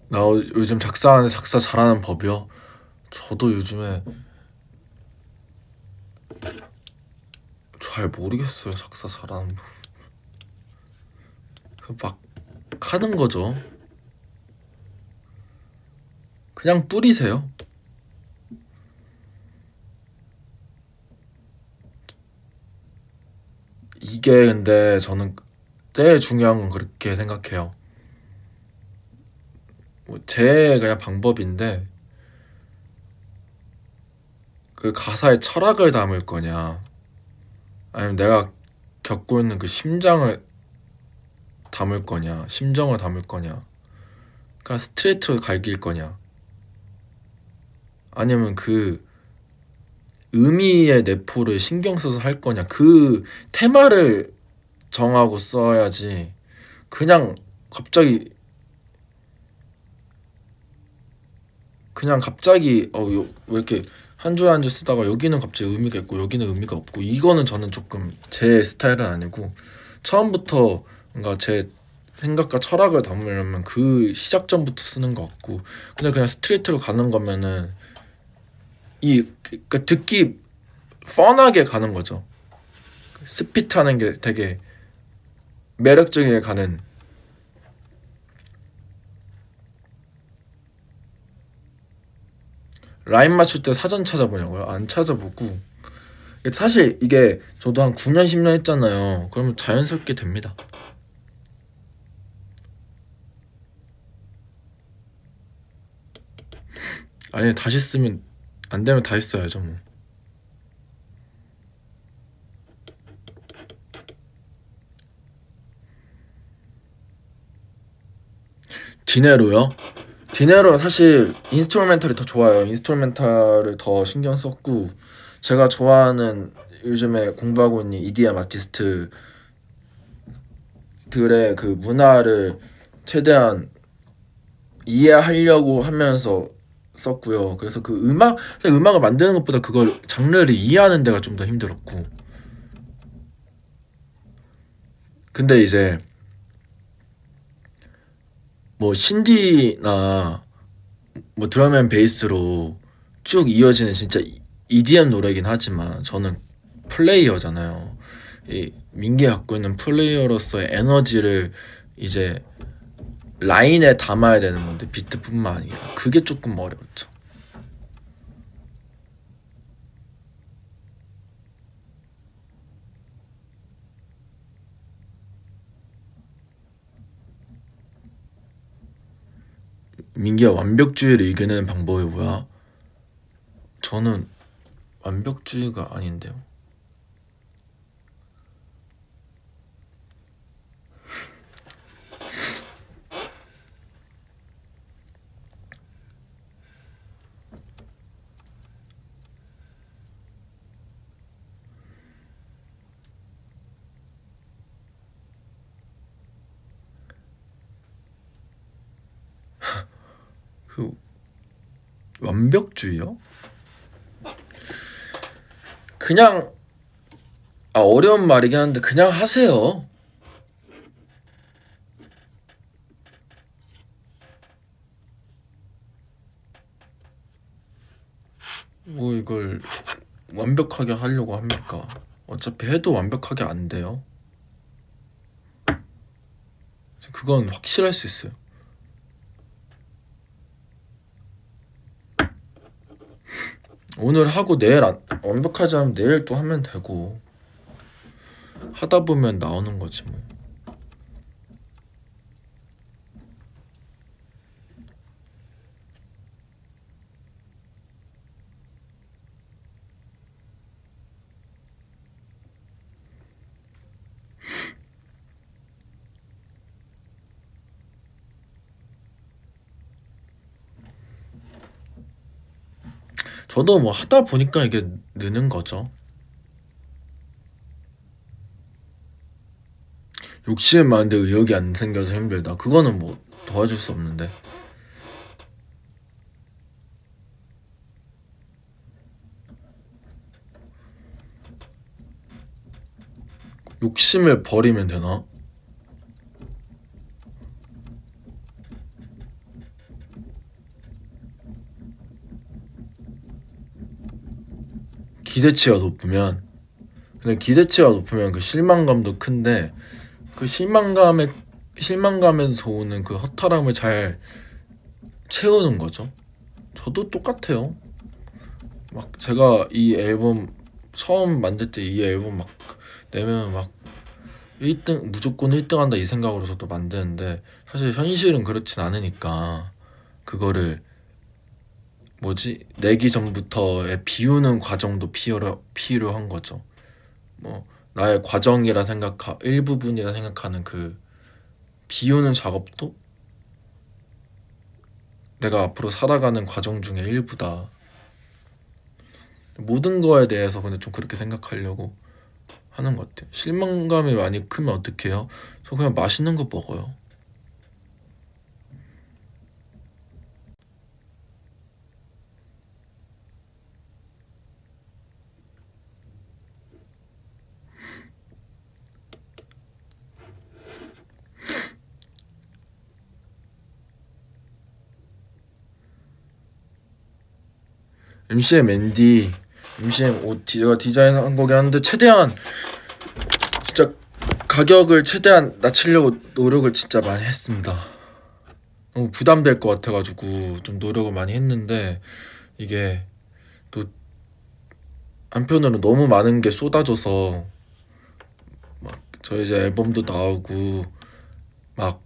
나 요즘 작사하는데 작사 잘하는 법이요? 저도 요즘에 잘 모르겠어요. 작사 잘하는 법. 막 하는 거죠. 그냥 뿌리세요. 이게 근데 저는 제일 중요한 건 그렇게 생각해요. 제 그냥 방법인데, 그 가사에 철학을 담을 거냐, 아니면 내가 겪고 있는 그 심장을 담을 거냐, 심정을 담을 거냐, 그러니까 스트레이트로 갈길 거냐, 아니면 그 의미의 내포를 신경 써서 할 거냐, 그 테마를 정하고 써야지. 그냥 갑자기 왜 이렇게 한 줄 한 줄 쓰다가 여기는 갑자기 의미가 있고 여기는 의미가 없고, 이거는 저는 조금 제 스타일은 아니고, 처음부터 뭔가 제 생각과 철학을 담으려면 그 시작점부터 쓰는 것 같고, 근데 그냥 스트레이트로 가는 거면은 그러니까 듣기 뻔하게 가는 거죠. 스핏하는 게 되게 매력적이게 가는. 라인 맞출 때 사전 찾아보냐고요? 안 찾아보고. 사실 이게 저도 한 9년 10년 했잖아요. 그러면 자연스럽게 됩니다. 아니, 다시 쓰면 안 되면 다시 써야죠 뭐. 디네로요? 디네로 사실 인스트루멘탈이 더 좋아요. 인스트루멘탈을 더 신경 썼고, 제가 좋아하는, 요즘에 공부하고 있는 EDM 아티스트들의 그 문화를 최대한 이해하려고 하면서 썼고요. 그래서 그 음악을 만드는 것보다 그걸 장르를 이해하는 데가 좀 더 힘들었고. 근데 이제 뭐 신디나 뭐 드럼 앤 베이스로 쭉 이어지는 진짜 EDM 노래긴 하지만, 저는 플레이어잖아요. 이 민기가 갖고 있는 플레이어로서의 에너지를 이제 라인에 담아야 되는 건데, 비트뿐만 아니라 그게 조금 어려웠죠. 민기가 완벽주의를 이겨내는 방법이 뭐야? 저는 완벽주의가 아닌데요. 그 완벽주의요? 그냥, 어려운 말이긴 한데 그냥 하세요. 뭐 이걸 완벽하게 하려고 합니까? 어차피 해도 완벽하게 안 돼요. 그건 확실할 수 있어요. 오늘 하고 내일 완벽하지 않으면 내일 또 하면 되고, 하다 보면 나오는 거지 뭐. 저도 뭐 하다 보니까 이게 느는 거죠. 욕심은 많은데 의욕이 안 생겨서 힘들다. 그거는 뭐 도와줄 수 없는데. 욕심을 버리면 되나? 기대치가 높으면 근데 기대치가 높으면 그 실망감도 큰데 그 실망감에서 오는 그 허탈함을 잘 채우는 거죠. 저도 똑같아요. 막 제가 이 앨범 처음 만들 때 이 앨범 막 내면 막 1등 무조건 1등 한다 이 생각으로 저도 만드는데 사실 현실은 그렇진 않으니까 그거를 내기 전부터의 비우는 과정도 필요한 거죠. 뭐 나의 과정이라 일부분이라 생각하는 그 비우는 작업도 내가 앞으로 살아가는 과정 중에 일부다. 모든 거에 대해서 근데 좀 그렇게 생각하려고 하는 것 같아요. 실망감이 많이 크면 어떻게 해요? 저 그냥 맛있는 거 먹어요. MCM 옷 제가 디자인한 거긴 한데 최대한 진짜 가격을 최대한 낮추려고 노력을 진짜 많이 했습니다. 너무 부담될 것 같아가지고 좀 노력을 많이 했는데 이게 또 한편으로 너무 많은 게 쏟아져서 막 저 이제 앨범도 나오고 막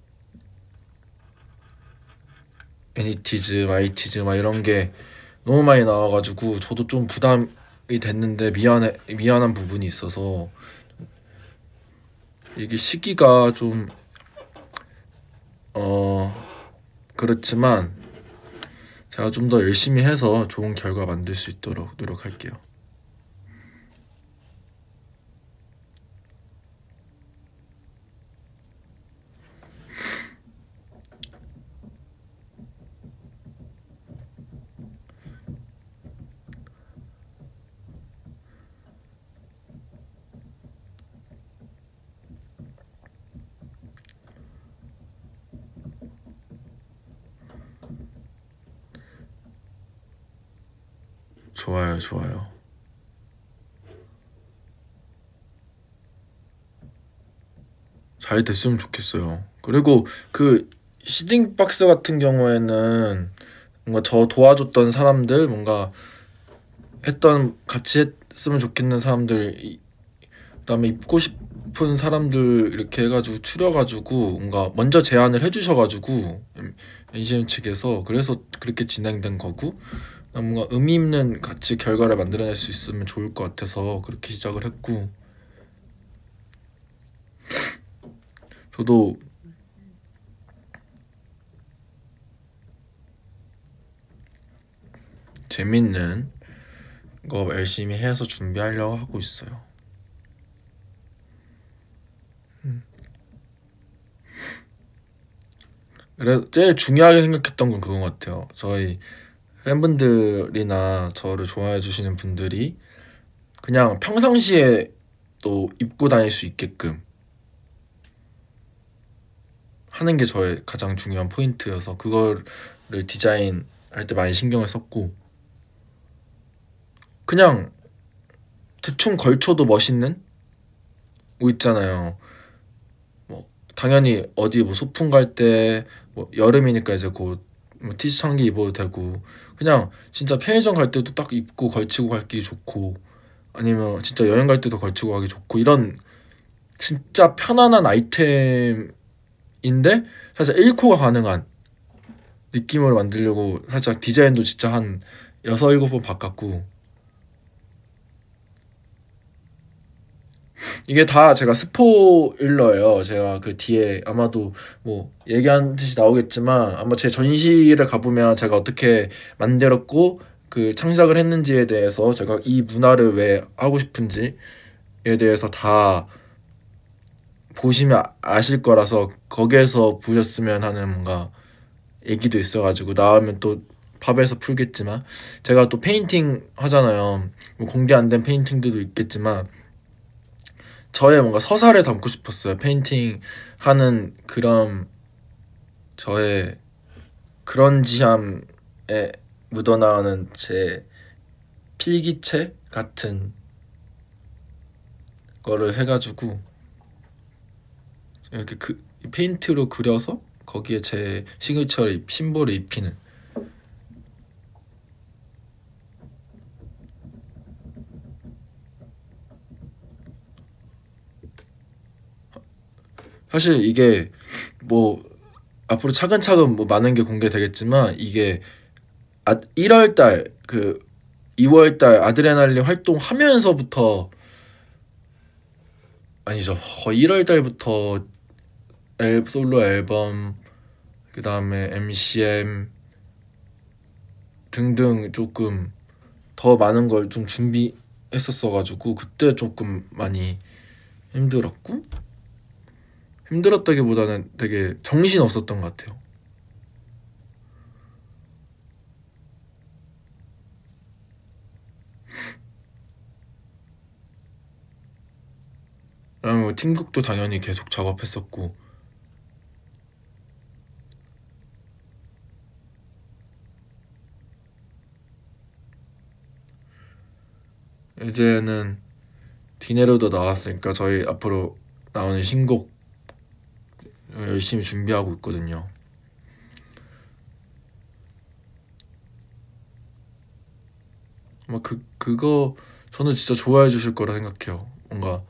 애니티즈, 마이티즈 막 이런 게 너무 많이 나와가지고 저도 좀 부담이 됐는데 미안한 부분이 있어서 이게 시기가 좀 어 그렇지만 제가 좀 더 열심히 해서 좋은 결과 만들 수 있도록 노력할게요. 좋아요, 좋아요. 잘 됐으면 좋겠어요. 그리고 그 시딩 박스 같은 경우에는 뭔가 저 도와줬던 사람들, 뭔가 같이 했으면 좋겠는 사람들, 그다음에 입고 싶은 사람들 이렇게 해가지고 추려가지고 뭔가 먼저 제안을 해주셔가지고 NCM 측에서 그래서 그렇게 진행된 거고 뭔가 의미 있는 같이 결과를 만들어낼 수 있으면 좋을 것 같아서 그렇게 시작을 했고 저도 재밌는 거 열심히 해서 준비하려고 하고 있어요. 그래서 제일 중요하게 생각했던 건 그건 것 같아요. 저희 팬분들이나 저를 좋아해 주시는 분들이 그냥 평상시에 또 입고 다닐 수 있게끔 하는 게 저의 가장 중요한 포인트여서 그거를 디자인할 때 많이 신경을 썼고 그냥 대충 걸쳐도 멋있는 뭐 있잖아요. 뭐 당연히 어디 뭐 소풍 갈 때 뭐 여름이니까 이제 곧뭐 티셔츠 한개 입어도 되고 그냥 진짜 편의점 갈 때도 딱 입고 걸치고 가기 좋고 아니면 진짜 여행 갈 때도 걸치고 가기 좋고 이런 진짜 편안한 아이템인데 살짝 1코가 가능한 느낌으로 만들려고 살짝 디자인도 진짜 한 6, 7번 바꿨고 이게 다 제가 스포일러예요. 제가 그 뒤에 아마도 뭐 얘기한 듯이 나오겠지만 아마 제 전시를 가보면 제가 어떻게 만들었고 그 창작을 했는지에 대해서 제가 이 문화를 왜 하고 싶은지에 대해서 다 보시면 아실 거라서 거기에서 보셨으면 하는 뭔가 얘기도 있어가지고 나오면 또 팝에서 풀겠지만 제가 또 페인팅 하잖아요. 뭐 공개 안 된 페인팅들도 있겠지만 저의 뭔가 서사를 담고 싶었어요. 페인팅 하는 그런 저의 그런지함에 묻어나오는 제 필기체 같은 거를 해가지고 이렇게 페인트로 그려서 거기에 제 시그니처를 심볼을 입히는. 사실 이게 뭐 앞으로 차근차근 뭐 많은 게 공개되겠지만 이게 1월달 2월달 아드레날린 활동하면서부터, 아니죠, 거의 1월달부터 솔로 앨범, 그 다음에 MCM 등등 조금 더 많은 걸 좀 준비했었어가지고 그때 조금 많이 힘들었고, 힘들었다기보다는 되게 정신 없었던 것 같아요. 뭐 팀곡도 당연히 계속 작업했었고, 이제는 디네로도 나왔으니까 저희 앞으로 나오는 신곡 열심히 준비하고 있거든요. 아마 그거 저는 진짜 좋아해 주실 거라 생각해요. 뭔가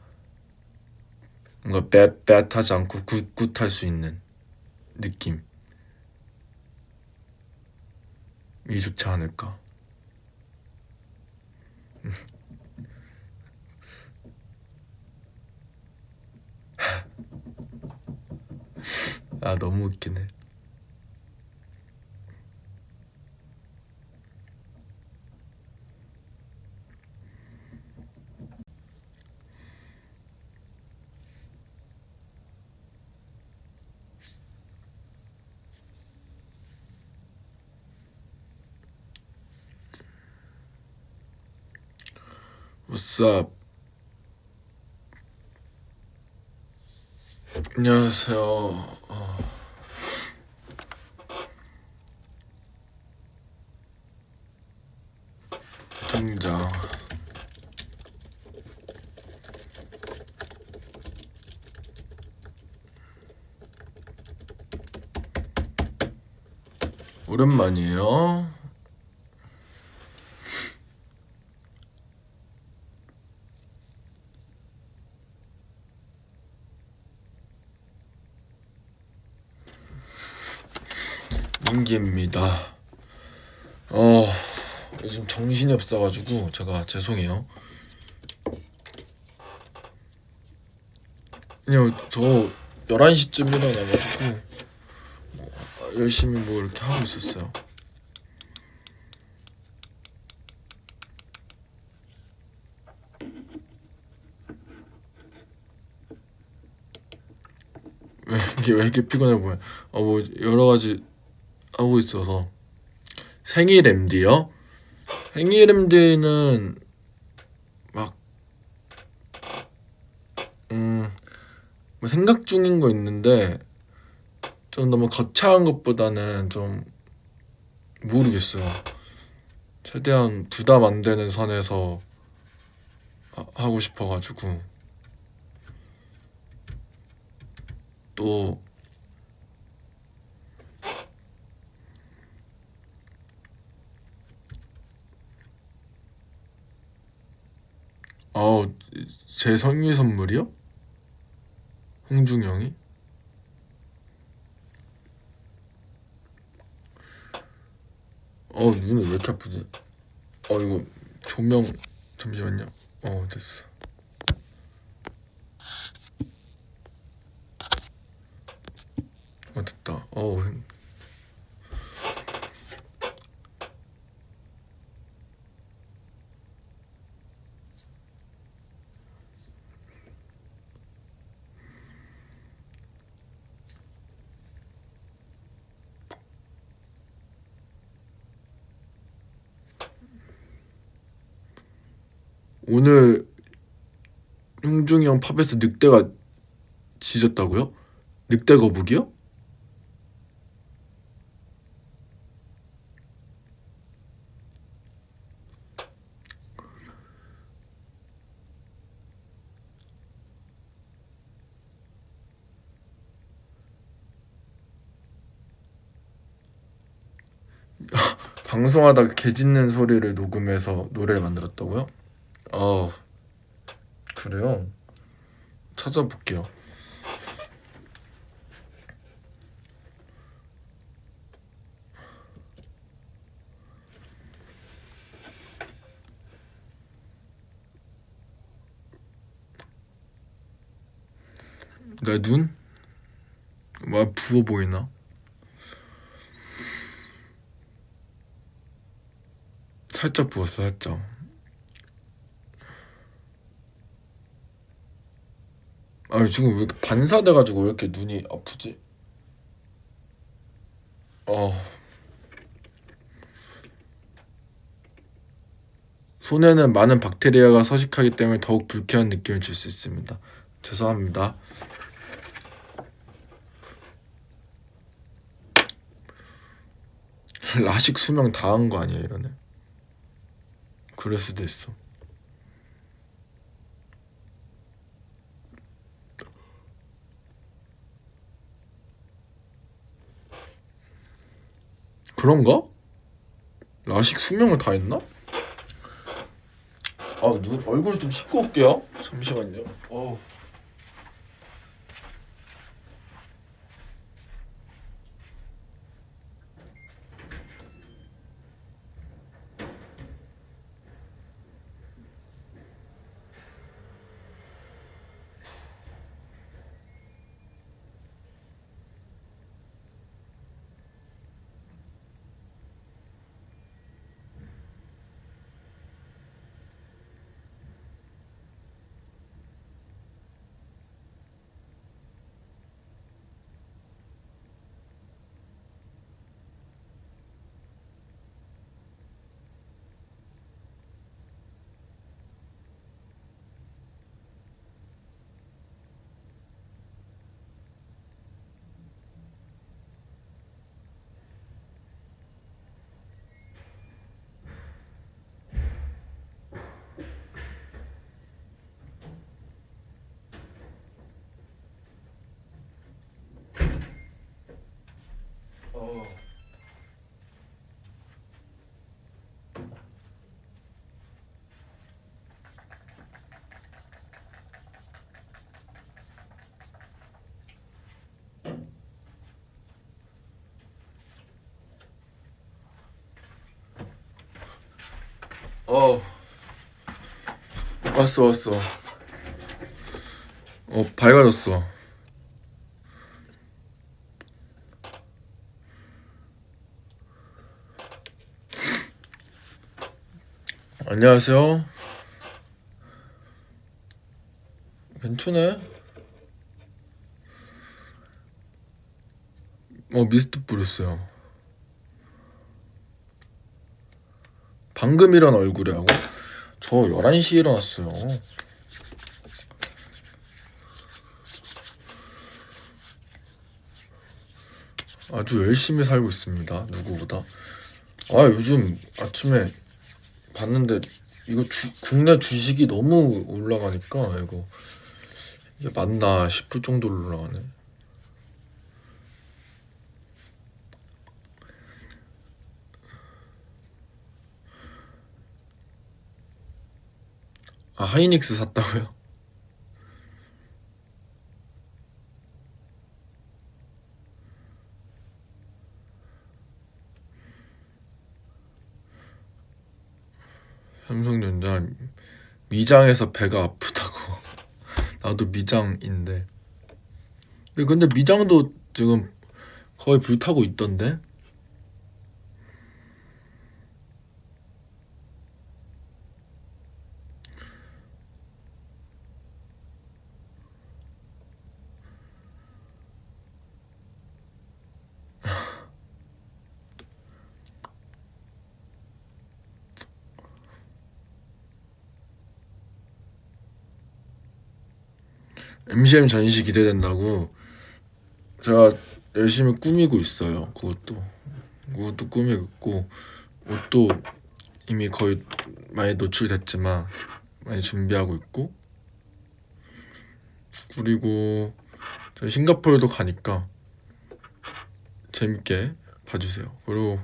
쌻쌻하지 않고 굿굿할 수 있는 느낌이 좋지 않을까. 아, 너무 웃기네. What's up? 안녕하세요. 등장. 오랜만이에요. 민기입니다. 요즘 정신이 없어가지고 제가 죄송해요. 그냥 저 11시쯤 일어나가지고 열심히 뭐 이렇게 하고 있었어요. 왜 이렇게 피곤해 보여? 뭐 여러 가지 하고 있어서. 생일 MD요? 생일 MD는 막 뭐 생각 중인 거 있는데 좀 너무 거창한 것보다는 좀 모르겠어요. 최대한 부담 안 되는 선에서 하고 싶어가지고. 또 제 생일 선물이요? 홍중이 형이? 눈이 왜 이렇게 아프지? 이거 조명 잠시만요. 됐어. 됐다. 오늘 홍중이 형 팝에서 늑대가 짖었다고요? 늑대 거북이요? 방송하다가 개 짖는 소리를 녹음해서 노래를 만들었다고요? 어, 그래요? 찾아볼게요. 내 눈? 뭐 부어 보이나? 살짝 부었어, 살짝. 아, 지금 왜 이렇게 반사돼가지고 왜 이렇게 눈이 아프지? 어, 손에는 많은 박테리아가 서식하기 때문에 더욱 불쾌한 느낌을 줄 수 있습니다. 죄송합니다. 라식 수명 다 한 거 아니야, 이러네. 그럴 수도 있어. 그런가? 라식 수명을 다 했나? 아, 얼굴 좀 씻고 올게요. 잠시만요. 어, 왔어. 밝아졌어. 안녕하세요. 괜찮네. 미스트 뿌렸어요. 방금 일어난 얼굴에 하고? 저 11시에 일어났어요. 아주 열심히 살고 있습니다. 누구보다. 아, 요즘 아침에 봤는데 이거 국내 주식이 너무 올라가니까 이게 맞나 싶을 정도로 올라가네. 아, 하이닉스 샀다고요? 삼성전자 미장에서 배가 아프다고. 나도 미장인데. 근데 미장도 지금 거의 불타고 있던데? MCM 전시 기대된다고 제가 열심히 꾸미고 있어요. 그것도 꾸미고 있고, 옷도 이미 거의 많이 노출됐지만 많이 준비하고 있고, 그리고 저 싱가포르도 가니까 재밌게 봐주세요. 그리고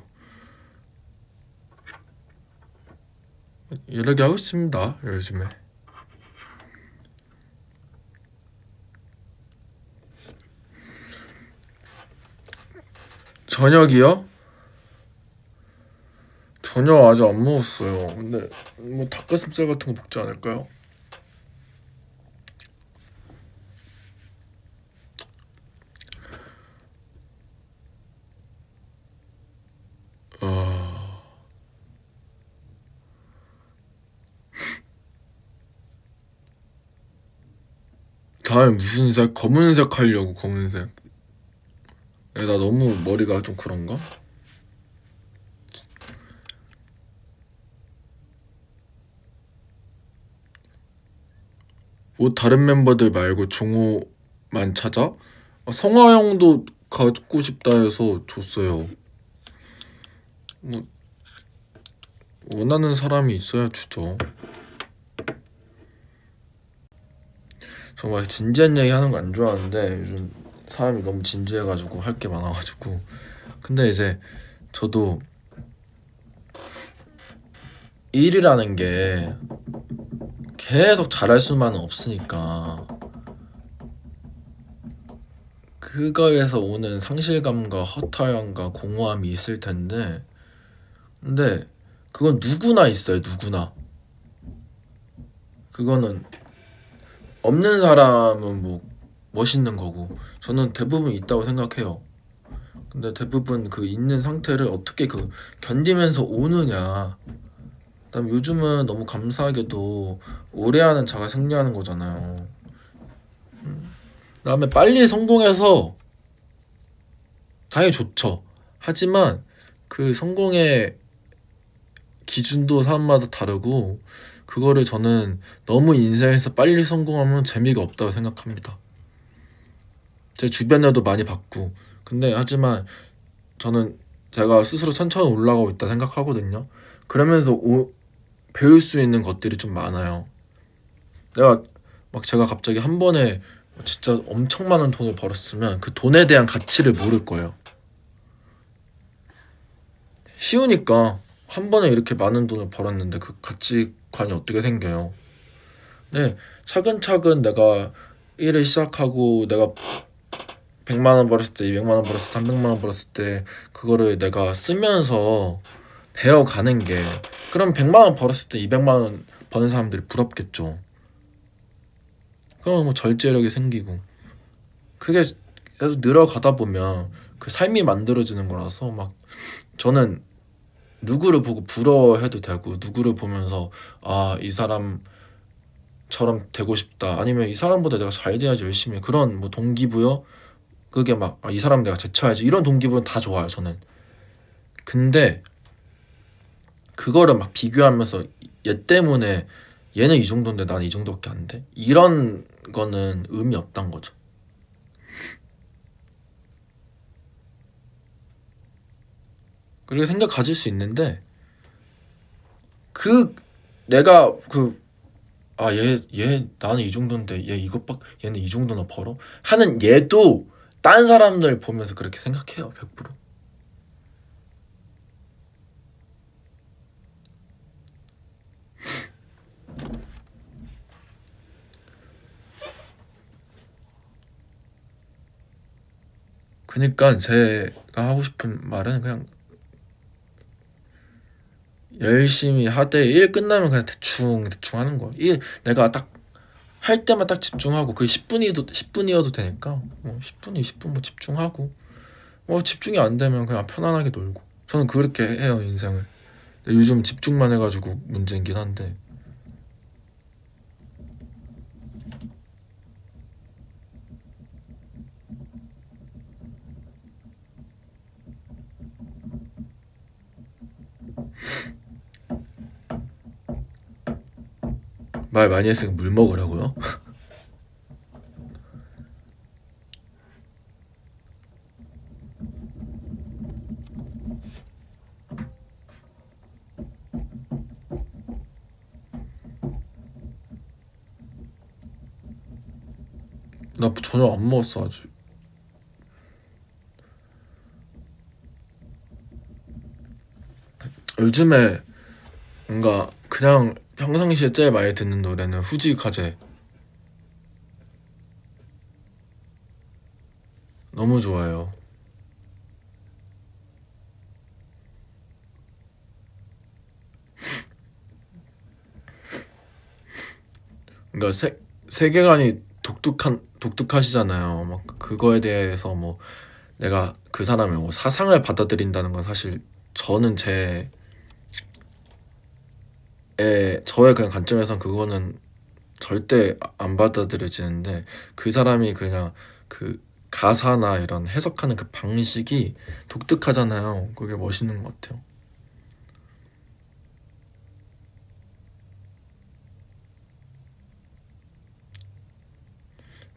여러 개 하고 있습니다, 요즘에. 저녁이요? 저녁 아직 안 먹었어요. 근데 뭐 닭가슴살 같은 거 먹지 않을까요? 어... 다음에 무슨 색? 검은색 하려고, 검은색. 나 너무 머리가 좀 그런가? 뭐 다른 멤버들 말고 종호만 찾아? 성화 형도 갖고 싶다 해서 줬어요. 뭐 원하는 사람이 있어야 주죠. 정말 진지한 얘기 하는 거 안 좋아하는데 요즘 사람이 너무 진지해가지고 할 게 많아가지고. 근데 이제 저도 일이라는 게 계속 잘할 수만은 없으니까 그거에서 오는 상실감과 허탈감과 공허함이 있을 텐데, 근데 그건 누구나 있어요, 누구나. 그거는 없는 사람은 뭐 멋있는 거고, 저는 대부분 있다고 생각해요. 근데 대부분 그 있는 상태를 어떻게 그 견디면서 오느냐. 그다음 요즘은 너무 감사하게도 오래 하는 자가 승리하는 거잖아요. 그다음에 빨리 성공해서 당연히 좋죠. 하지만 그 성공의 기준도 사람마다 다르고, 그거를 저는 너무 인생에서 빨리 성공하면 재미가 없다고 생각합니다. 제 주변에도 많이 봤고. 근데 하지만 저는 제가 스스로 천천히 올라가고 있다 생각하거든요. 그러면서 배울 수 있는 것들이 좀 많아요. 내가 막 제가 갑자기 한 번에 진짜 엄청 많은 돈을 벌었으면 그 돈에 대한 가치를 모를 거예요. 쉬우니까 한 번에 이렇게 많은 돈을 벌었는데 그 가치관이 어떻게 생겨요? 네, 차근차근 내가 일을 시작하고 내가 100만 원 벌었을 때, 200만 원 벌었을 때, 300만 원 벌었을 때 그거를 내가 쓰면서 배워가는 게, 그럼 100만 원 벌었을 때 200만 원 버는 사람들이 부럽겠죠. 그럼 뭐 절제력이 생기고, 그게 계속 늘어가다 보면 그 삶이 만들어지는 거라서, 막 저는 누구를 보고 부러워해도 되고, 누구를 보면서 아, 이 사람처럼 되고 싶다, 아니면 이 사람보다 내가 잘 돼야지 열심히 해, 그런 뭐 동기부여, 그게 막 이 사람 내가 제쳐야지, 이런 동기부여는 다 좋아요, 저는. 근데 그거를 막 비교하면서 얘 때문에 얘는 이 정도인데 나는 이 정도밖에 안 돼, 이런 거는 의미 없단 거죠. 그렇게 생각 가질 수 있는데, 그 내가 그 아, 얘 나는 이 정도인데 얘 이것밖 얘는 이 정도나 벌어 하는 얘도 딴 사람들 보면서 그렇게 생각해요, 100%. 그니까 제가 하고 싶은 말은 그냥 열심히 하되, 일 끝나면 그냥 대충 대충 하는 거. 일 내가 딱 할 때만 딱 집중하고, 그 10분이어도 되니까 뭐 10분 20분 뭐 집중하고, 뭐 집중이 안 되면 그냥 편안하게 놀고. 저는 그렇게 해요, 인생을. 근데 요즘 집중만 해가지고 문제이긴 한데. 말 많이 했으니까 물 먹으라고요? 나 저녁 안 먹었어, 아직. 요즘에 뭔가 그냥 평상시에 제일 많이 듣는 노래는 후지카제. 너무 좋아요. 그러니까 세계관이 독특하시잖아요. 막 그거에 대해서 뭐 내가 그 사람의 뭐 사상을 받아들인다는 건 사실 저는 저의 그냥 관점에선 그거는 절대 안 받아들여지는데 그 사람이 그냥 그 가사나 이런 해석하는 그 방식이 독특하잖아요. 그게 멋있는 것 같아요.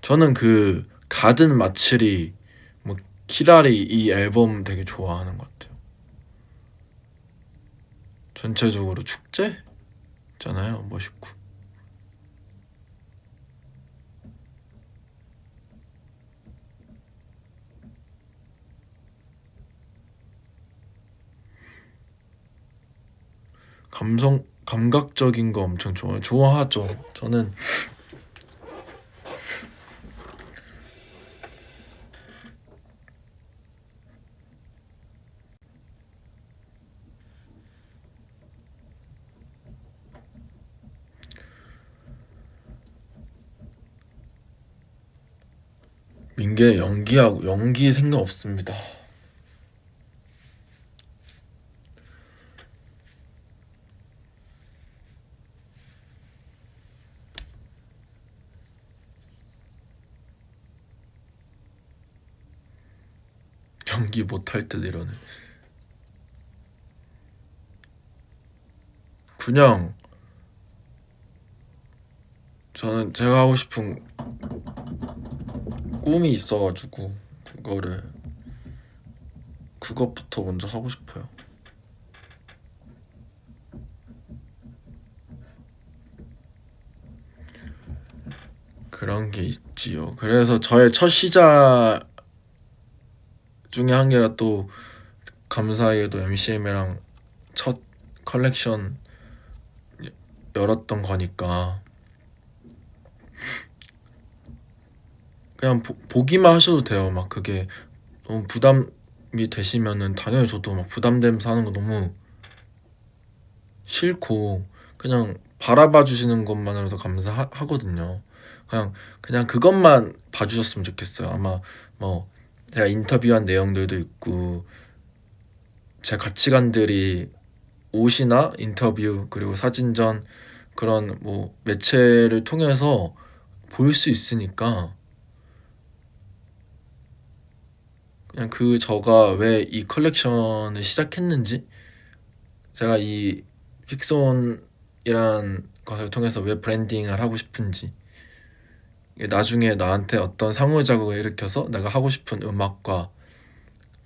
저는 그 가든 마츠리, 뭐 키라리 이 앨범 되게 좋아하는 것 같아요. 전체적으로 축제잖아요. 멋있고. 감각적인 거 엄청 좋아하죠. 저는 민규의 연기 생각 없습니다. 연기 못할 듯 이러네. 그냥 저는 제가 하고 싶은 꿈이 있어가지고 그것부터 먼저 하고 싶어요. 그런 게 있지요. 그래서 저의 첫 시작 중에 한 개가 또 감사하게도 MCM이랑 첫 컬렉션 열었던 거니까 그냥 보기만 하셔도 돼요. 막 그게 너무 부담이 되시면은 당연히 저도 막 부담되면서 하는 거 너무 싫고 그냥 바라봐 주시는 것만으로도 감사하거든요. 그냥 그것만 봐주셨으면 좋겠어요. 아마 뭐 제가 인터뷰한 내용들도 있고 제 가치관들이 옷이나 인터뷰 그리고 사진전 그런 뭐 매체를 통해서 보일 수 있으니까 그냥 그 저가 왜 이 컬렉션을 시작했는지 제가 이 픽손이란 것을 통해서 왜 브랜딩을 하고 싶은지 이게 나중에 나한테 어떤 상호작용을 일으켜서 내가 하고 싶은 음악과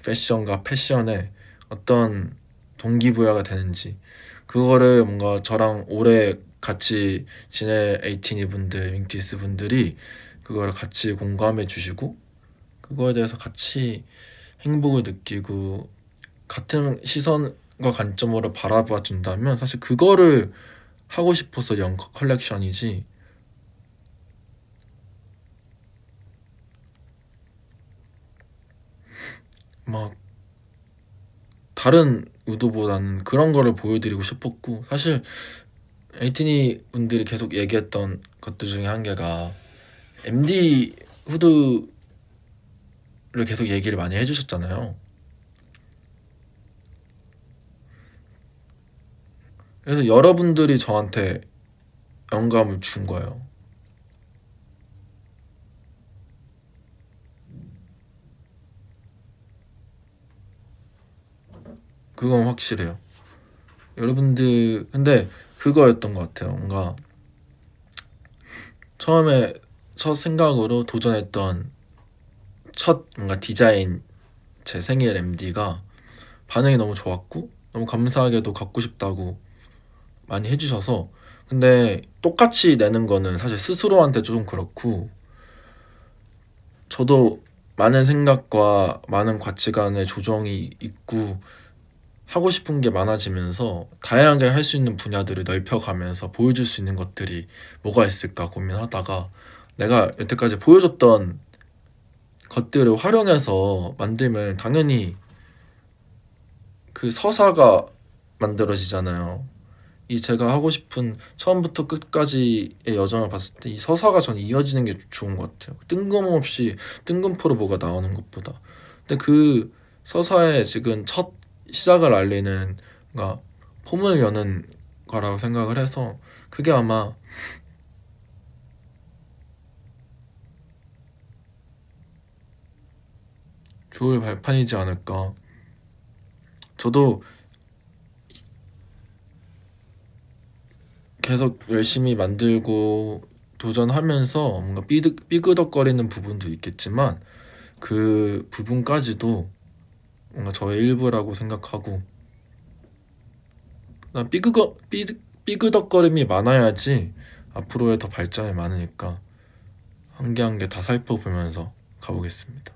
패션과 패션에 어떤 동기부여가 되는지 그거를 뭔가 저랑 오래 같이 지낼 에이티니 분들, 윙티스 분들이 그거를 같이 공감해 주시고 그거에 대해서 같이 행복을 느끼고 같은 시선과 관점으로 바라봐 준다면 사실 그거를 하고 싶어서 연 컬렉션이지 막 다른 의도보다는 그런 거를 보여드리고 싶었고 사실 에이티니 분들이 계속 얘기했던 것들 중에 한 개가 MD 후드를 계속 얘기를 많이 해주셨잖아요. 그래서 여러분들이 저한테 영감을 준 거예요. 그건 확실해요. 여러분들 근데 그거였던 것 같아요. 뭔가 처음에 첫 생각으로 도전했던 첫 뭔가 디자인 제 생일 MD가 반응이 너무 좋았고 너무 감사하게도 갖고 싶다고 많이 해주셔서 근데 똑같이 내는 거는 사실 스스로한테 좀 그렇고 저도 많은 생각과 많은 가치관의 조정이 있고 하고 싶은 게 많아지면서 다양하게 할 수 있는 분야들을 넓혀가면서 보여줄 수 있는 것들이 뭐가 있을까 고민하다가 내가 여태까지 보여줬던 것들을 활용해서 만들면 당연히 그 서사가 만들어지잖아요. 이 제가 하고 싶은 처음부터 끝까지의 여정을 봤을 때 이 서사가 전 이어지는 게 좋은 것 같아요. 뜬금없이 뜬금포로 뭐가 나오는 것보다. 근데 그 서사의 지금 첫 시작을 알리는 뭔가 폼을 여는 거라고 생각을 해서 그게 아마 좋을 발판이지 않을까. 저도 계속 열심히 만들고 도전하면서 뭔가 삐그덕거리는 부분도 있겠지만 그 부분까지도 뭔가 저의 일부라고 생각하고 난 삐그덕거림이 많아야지 앞으로의 더 발전이 많으니까 한 개 한 개 다 살펴보면서 가보겠습니다.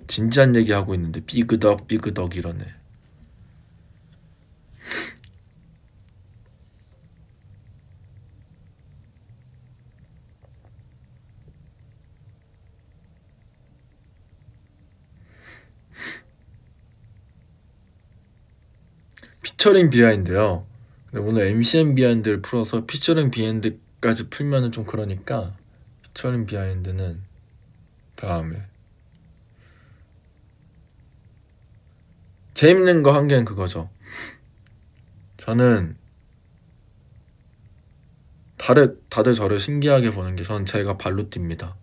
진지한 얘기 하고 있는데 삐그덕 이러네. 피처링 비하인드요. 근데 오늘 MCN 비하인드를 풀어서 피처링 비하인드까지 풀면은 좀 그러니까 피처링 비하인드는 다음에. 재밌는 거 한 개는 그거죠. 저는 다들 저를 신기하게 보는 게 저는 제가 발로 뜁니다.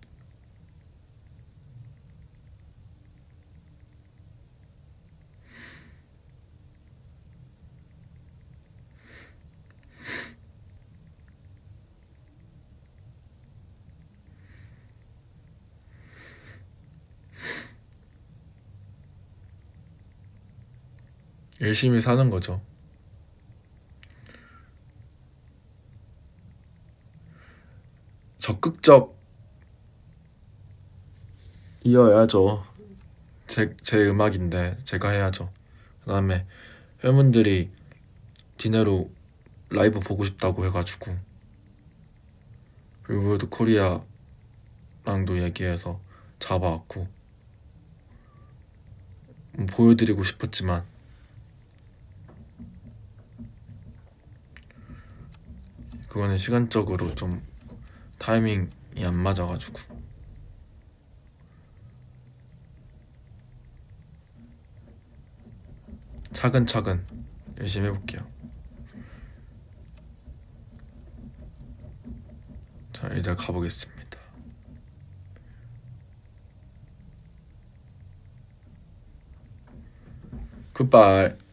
열심히 사는 거죠. 적극적 이어야죠. 제 음악인데 제가 해야죠. 그 다음에 팬분들이 디네로 라이브 보고 싶다고 해가지고 빌보드 코리아랑도 얘기해서 잡아왔고 보여드리고 싶었지만 그거는 시간적으로 좀 타이밍이 안 맞아가지고 차근차근 열심히 해볼게요. 자, 이제 가보겠습니다. 굿바이.